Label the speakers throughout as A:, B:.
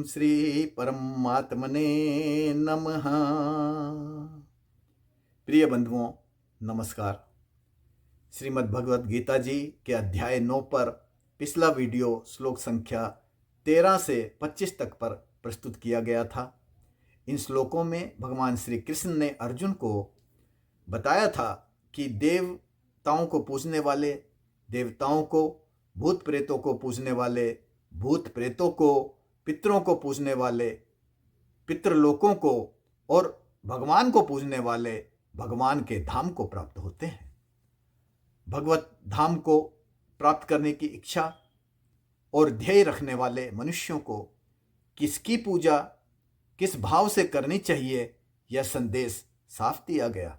A: श्री परमात्मने नमः। प्रिय बंधुओं, नमस्कार। श्रीमद् भगवद गीता जी के अध्याय 9 पर पिछला वीडियो श्लोक संख्या 13 से 25 तक पर प्रस्तुत किया गया था। इन श्लोकों में भगवान श्री कृष्ण ने अर्जुन को बताया था कि देवताओं को पूजने वाले देवताओं को, भूत प्रेतों को पूजने वाले भूत प्रेतों को, पितरों को पूजने वाले पितृलोकों को और भगवान को पूजने वाले भगवान के धाम को प्राप्त होते हैं। भगवत धाम को प्राप्त करने की इच्छा और ध्येय रखने वाले मनुष्यों को किसकी पूजा किस भाव से करनी चाहिए, यह संदेश साफ दिया गया।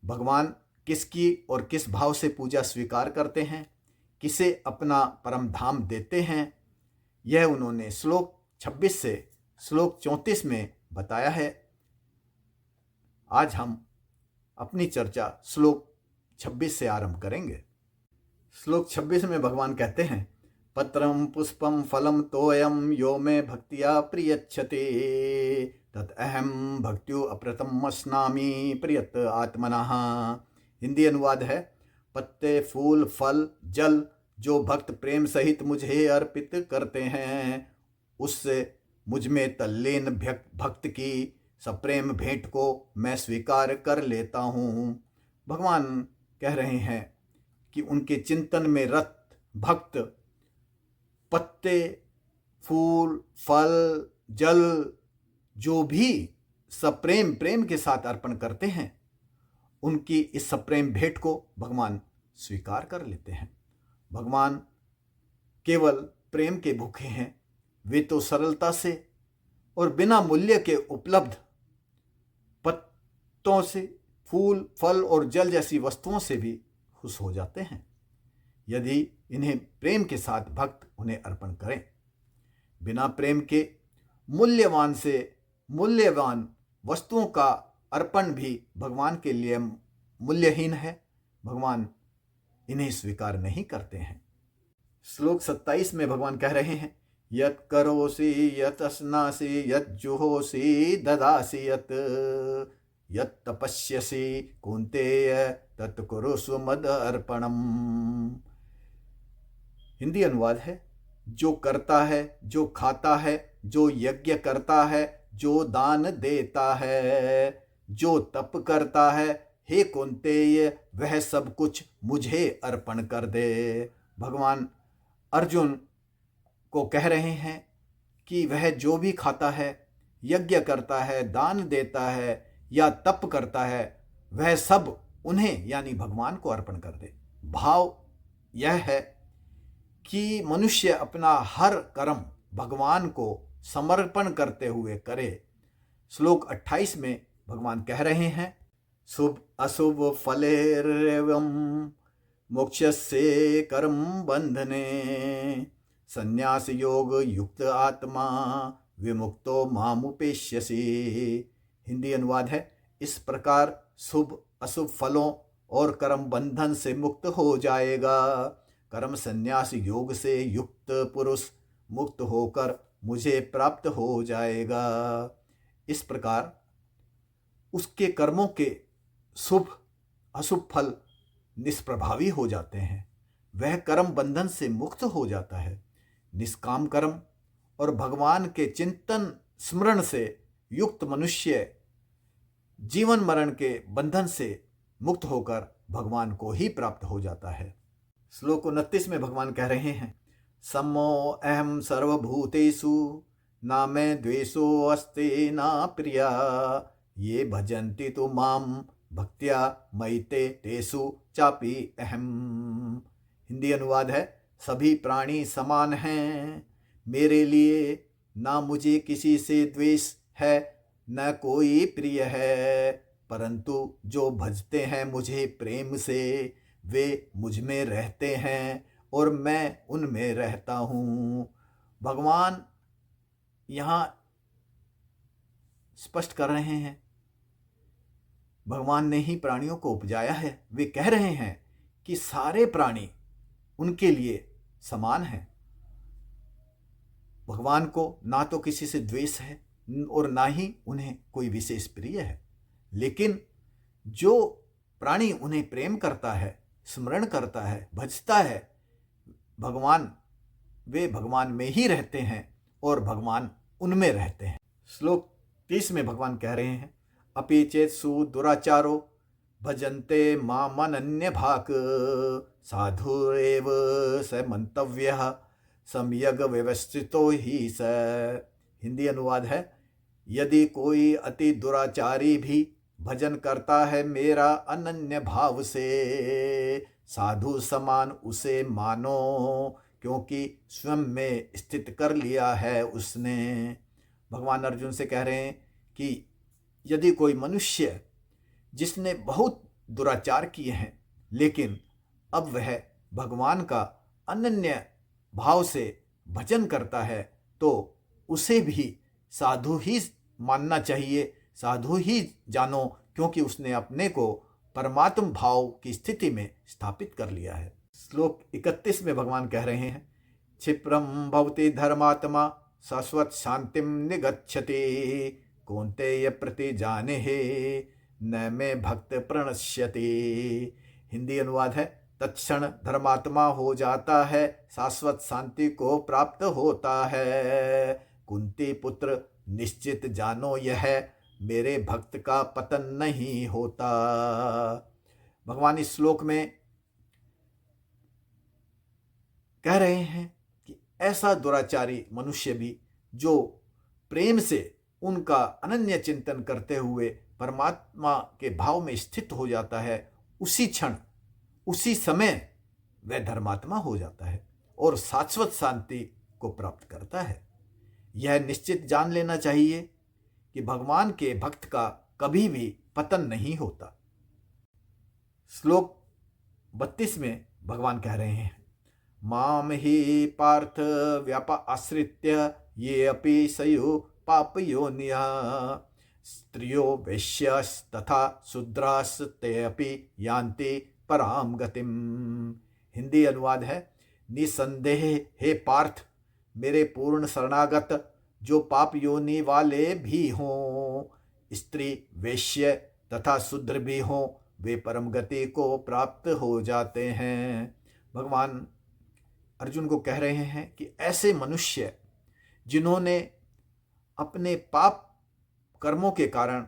A: भगवान किसकी और किस भाव से पूजा स्वीकार करते हैं, किसे अपना परम धाम देते हैं, यह उन्होंने श्लोक 26 से श्लोक 34 में बताया है। आज हम अपनी चर्चा श्लोक 26 से आरंभ करेंगे। श्लोक 26 में भगवान कहते हैं, पत्रम पुष्पम फलम तोयम यो मे भक्तिया प्रियच्छते तदहम भक्त्यो अप्रतम अस्नामि प्रियत आत्मनः। हिंदी अनुवाद है, पत्ते, फूल, फल, जल जो भक्त प्रेम सहित मुझे अर्पित करते हैं, उससे मुझ में तल्लीन भक्त की सप्रेम भेंट को मैं स्वीकार कर लेता हूँ। भगवान कह रहे हैं कि उनके चिंतन में रत भक्त पत्ते, फूल, फल, जल जो भी सप्रेम प्रेम के साथ अर्पण करते हैं, उनकी इस सप्रेम भेंट को भगवान स्वीकार कर लेते हैं। भगवान केवल प्रेम के भूखे हैं। वे तो सरलता से और बिना मूल्य के उपलब्ध पत्तों से, फूल, फल और जल जैसी वस्तुओं से भी खुश हो जाते हैं यदि इन्हें प्रेम के साथ भक्त उन्हें अर्पण करें। बिना प्रेम के मूल्यवान से मूल्यवान वस्तुओं का अर्पण भी भगवान के लिए मूल्यहीन है। भगवान इन्हें स्वीकार नहीं करते हैं। श्लोक 27 में भगवान कह रहे हैं, यत् करोसि यत् अस्नासि यत् जुहोसि ददासि यत् तपस्यसि कौन्तेय तत् कुरुष्व मद अर्पणम। हिंदी अनुवाद है, जो करता है, जो खाता है, जो यज्ञ करता है, जो दान देता है, जो तप करता है, हे कौन्तेय वह सब कुछ मुझे अर्पण कर दे। भगवान अर्जुन को कह रहे हैं कि वह जो भी खाता है, यज्ञ करता है, दान देता है या तप करता है, वह सब उन्हें यानी भगवान को अर्पण कर दे। भाव यह है कि मनुष्य अपना हर कर्म भगवान को समर्पण करते हुए करे। श्लोक 28 में भगवान कह रहे हैं, शुभ अशुभ फलेर्एवं मोक्षस्य कर्म बंधने संन्यास योग युक्त आत्मा विमुक्तो मामुपेष्यसि। हिंदी अनुवाद है, इस प्रकार शुभ अशुभ फलों और कर्म बंधन से मुक्त हो जाएगा। कर्म संन्यास योग से युक्त पुरुष मुक्त होकर मुझे प्राप्त हो जाएगा। इस प्रकार उसके कर्मों के शुभ अशुभ फल निष्प्रभावी हो जाते हैं। वह कर्म बंधन से मुक्त हो जाता है। निष्काम कर्म और भगवान के चिंतन स्मरण से युक्त मनुष्य जीवन मरण के बंधन से मुक्त होकर भगवान को ही प्राप्त हो जाता है। श्लोक 29 में भगवान कह रहे हैं, सम्मो अहम सर्वभूतेषु ना मे द्वेषो अस्ति ना प्रिया ये भजन्ति तु माम भक्त्या मयिते तेषु चापि अहम। हिंदी अनुवाद है, सभी प्राणी समान हैं। मेरे लिए ना मुझे किसी से द्वेष है न कोई प्रिय है, परंतु जो भजते हैं मुझे प्रेम से वे मुझ में रहते हैं और मैं उनमें रहता हूँ। भगवान यहाँ स्पष्ट कर रहे हैं, भगवान ने ही प्राणियों को उपजाया है। वे कह रहे हैं कि सारे प्राणी उनके लिए समान हैं। भगवान को ना तो किसी से द्वेष है और ना ही उन्हें कोई विशेष प्रिय है, लेकिन जो प्राणी उन्हें प्रेम करता है, स्मरण करता है, भजता है, भगवान वे भगवान में ही रहते हैं और भगवान उनमें रहते हैं। श्लोक 30 में भगवान कह रहे हैं, अपि चेत्सु दुराचारो भजन्ते मामनन्य भाक साधुरेव स मंतव्यः सम्यग व्यवस्थितो ही स। हिंदी अनुवाद है, यदि कोई अति दुराचारी भी भजन करता है मेरा अनन्य भाव से, साधु समान उसे मानो, क्योंकि स्वयं में स्थित कर लिया है उसने। भगवान अर्जुन से कह रहे हैं कि यदि कोई मनुष्य जिसने बहुत दुराचार किए हैं लेकिन अब वह भगवान का अनन्य भाव से भजन करता है, तो उसे भी साधु ही मानना चाहिए, साधु ही जानो, क्योंकि उसने अपने को परमात्म भाव की स्थिति में स्थापित कर लिया है। श्लोक 31 में भगवान कह रहे हैं, क्षिप्रम भवति धर्मात्मा शाश्वत शांतिम निगच्छति कौन्तेय प्रति जाने न में भक्त प्रणश्यति। हिंदी अनुवाद है, तत्क्षण धर्मात्मा हो जाता है, शाश्वत शांति को प्राप्त होता है। कुंती पुत्र निश्चित जानो यह, मेरे भक्त का पतन नहीं होता। भगवान इस श्लोक में कह रहे हैं कि ऐसा दुराचारी मनुष्य भी जो प्रेम से उनका अनन्य चिंतन करते हुए परमात्मा के भाव में स्थित हो जाता है, उसी क्षण उसी समय वह धर्मात्मा हो जाता है और शाश्वत शांति को प्राप्त करता है। यह निश्चित जान लेना चाहिए कि भगवान के भक्त का कभी भी पतन नहीं होता। श्लोक 32 में भगवान कह रहे हैं, माम ही पार्थ व्यापा आश्रित्य ये अपि सयो पाप योनिया स्त्रियो वैश्यास तथा शूद्रास ते अपि यान्ति पराम गतिम। हिंदी अनुवाद है, निसंदेह हे पार्थ, मेरे पूर्ण शरणागत जो पाप योनि वाले भी हों, स्त्री वैश्य तथा शूद्र भी हों, वे परम गति को प्राप्त हो जाते हैं। भगवान अर्जुन को कह रहे हैं कि ऐसे मनुष्य जिन्होंने अपने पाप कर्मों के कारण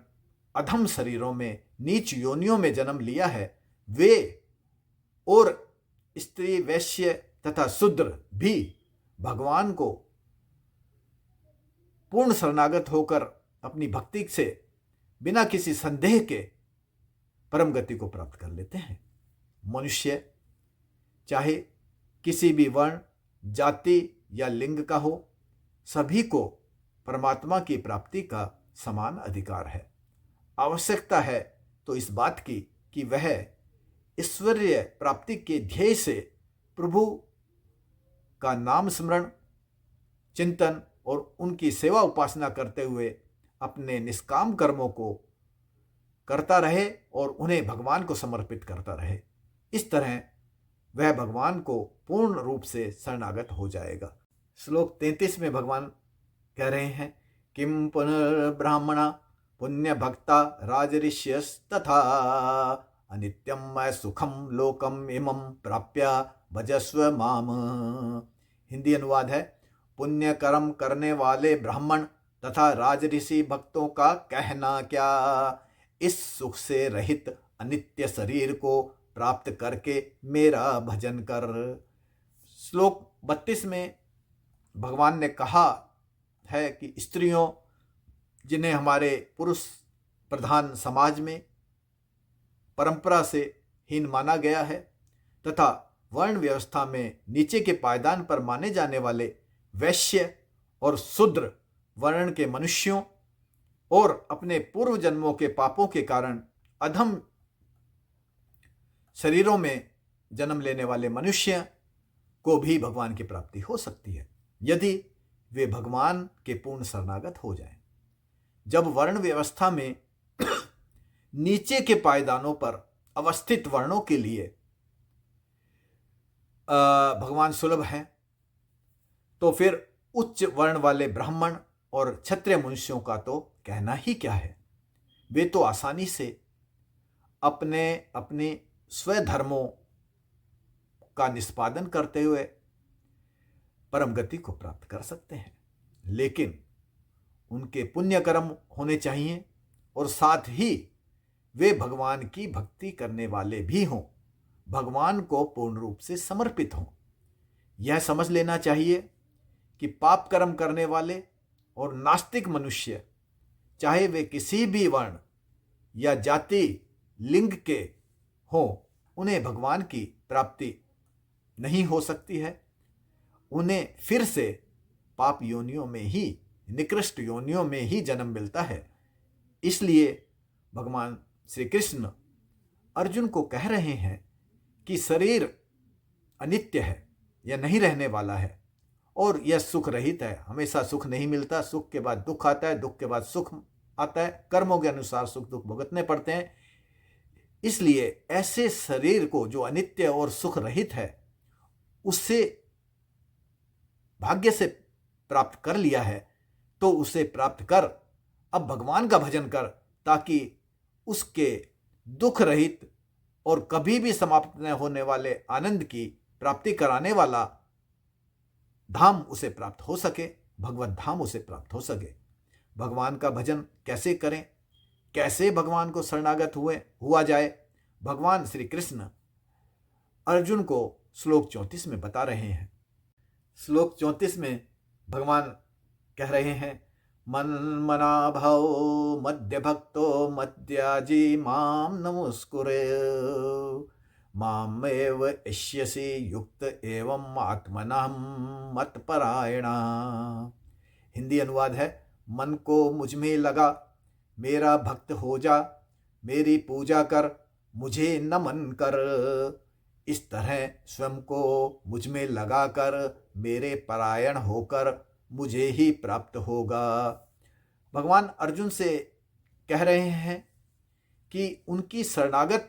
A: अधम शरीरों में, नीच योनियों में जन्म लिया है, वे और स्त्री वैश्य तथा शूद्र भी भगवान को पूर्ण शरणागत होकर अपनी भक्ति से बिना किसी संदेह के परम गति को प्राप्त कर लेते हैं। मनुष्य चाहे किसी भी वर्ण, जाति या लिंग का हो, सभी को परमात्मा की प्राप्ति का समान अधिकार है। आवश्यकता है तो इस बात की कि वह ऐश्वर्य प्राप्ति के ध्येय से प्रभु का नाम स्मरण, चिंतन और उनकी सेवा उपासना करते हुए अपने निष्काम कर्मों को करता रहे और उन्हें भगवान को समर्पित करता रहे। इस तरह वह भगवान को पूर्ण रूप से शरणागत हो जाएगा। श्लोक 33 में भगवान कह रहे हैं, किम पुनर्ब्राह्मणा पुण्य भक्ता राजऋष्यस्तथा अनित्यम सुखम लोकम इमं प्राप्य भजस्व माम। हिंदी अनुवाद है, पुण्य कर्म करने वाले ब्राह्मण तथा राजऋषि भक्तों का कहना क्या, इस सुख से रहित अनित्य शरीर को प्राप्त करके मेरा भजन कर। श्लोक 32 में भगवान ने कहा है कि स्त्रियों जिन्हें हमारे पुरुष प्रधान समाज में परंपरा से हीन माना गया है तथा वर्ण व्यवस्था में नीचे के पायदान पर माने जाने वाले वैश्य और शूद्र वर्ण के मनुष्यों और अपने पूर्व जन्मों के पापों के कारण अधम शरीरों में जन्म लेने वाले मनुष्य को भी भगवान की प्राप्ति हो सकती है यदि वे भगवान के पूर्ण शरणागत हो जाएं। जब वर्ण व्यवस्था में नीचे के पायदानों पर अवस्थित वर्णों के लिए भगवान सुलभ हैं, तो फिर उच्च वर्ण वाले ब्राह्मण और क्षत्रिय मनुष्यों का तो कहना ही क्या है। वे तो आसानी से अपने अपने स्वधर्मों का निष्पादन करते हुए परम गति को प्राप्त कर सकते हैं, लेकिन उनके पुण्य कर्म होने चाहिए और साथ ही वे भगवान की भक्ति करने वाले भी हों, भगवान को पूर्ण रूप से समर्पित हों। यह समझ लेना चाहिए कि पाप कर्म करने वाले और नास्तिक मनुष्य, चाहे वे किसी भी वर्ण या जाति लिंग के हों, उन्हें भगवान की प्राप्ति नहीं हो सकती है। उन्हें फिर से पाप योनियों में ही, निकृष्ट योनियों में ही जन्म मिलता है। इसलिए भगवान श्री कृष्ण अर्जुन को कह रहे हैं कि शरीर अनित्य है, यह नहीं रहने वाला है और यह सुख रहित है। हमेशा सुख नहीं मिलता, सुख के बाद दुख आता है, दुख के बाद सुख आता है। कर्मों के अनुसार सुख दुख भुगतने पड़ते हैं। इसलिए ऐसे शरीर को जो अनित्य और सुख रहित है, उससे भाग्य से प्राप्त कर लिया है, तो उसे प्राप्त कर अब भगवान का भजन कर, ताकि उसके दुख रहित और कभी भी समाप्त न होने वाले आनंद की प्राप्ति कराने वाला धाम उसे प्राप्त हो सके, भगवत धाम उसे प्राप्त हो सके। भगवान का भजन कैसे करें, कैसे भगवान को शरणागत हुआ जाए, भगवान श्री कृष्ण अर्जुन को श्लोक 34 में बता रहे हैं। श्लोक 34 में भगवान कह रहे हैं, मन्मना भव मध्य भक्तो मध्याजी माम नमस्कुरे मामेव इष्यसि युक्त एवं आत्मना मत्परायणा। हिंदी अनुवाद है, मन को मुझ में लगा, मेरा भक्त हो जा, मेरी पूजा कर, मुझे नमन कर। इस तरह स्वयं को मुझ में लगाकर मेरे परायण होकर मुझे ही प्राप्त होगा। भगवान अर्जुन से कह रहे हैं कि उनकी शरणागत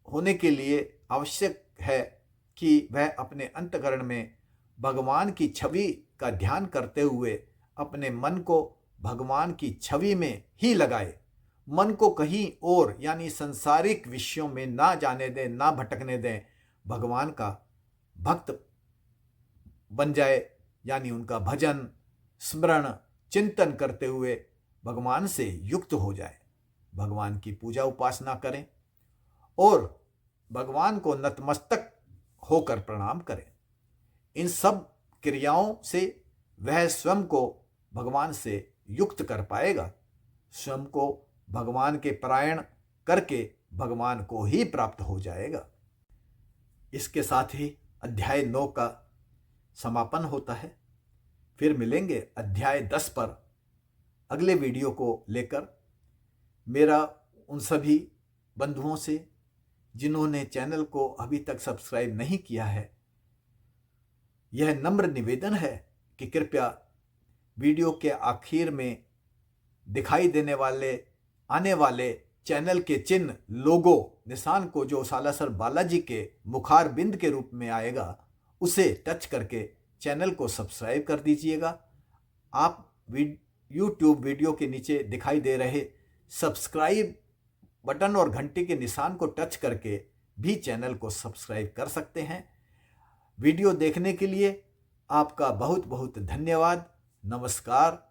A: होने के लिए आवश्यक है कि वह अपने अंतःकरण में भगवान की छवि का ध्यान करते हुए अपने मन को भगवान की छवि में ही लगाए। मन को कहीं और यानी संसारिक विषयों में ना जाने दें, ना भटकने दें। भगवान का भक्त बन जाए, यानी उनका भजन स्मरण चिंतन करते हुए भगवान से युक्त हो जाए, भगवान की पूजा उपासना करें और भगवान को नतमस्तक होकर प्रणाम करें। इन सब क्रियाओं से वह स्वयं को भगवान से युक्त कर पाएगा, स्वयं को भगवान के परायण करके भगवान को ही प्राप्त हो जाएगा। इसके साथ ही अध्याय 9 का समापन होता है। फिर मिलेंगे अध्याय 10 पर अगले वीडियो को लेकर। मेरा उन सभी बंधुओं से जिन्होंने चैनल को अभी तक सब्सक्राइब नहीं किया है, यह नम्र निवेदन है कि कृपया वीडियो के आखिर में दिखाई देने वाले आने वाले चैनल के चिन्ह लोगो निशान को, जो सालासर बालाजी के मुखार बिंद के रूप में आएगा, उसे टच करके चैनल को सब्सक्राइब कर दीजिएगा। आप यूट्यूब वीडियो के नीचे दिखाई दे रहे सब्सक्राइब बटन और घंटी के निशान को टच करके भी चैनल को सब्सक्राइब कर सकते हैं। वीडियो देखने के लिए आपका बहुत बहुत धन्यवाद। नमस्कार।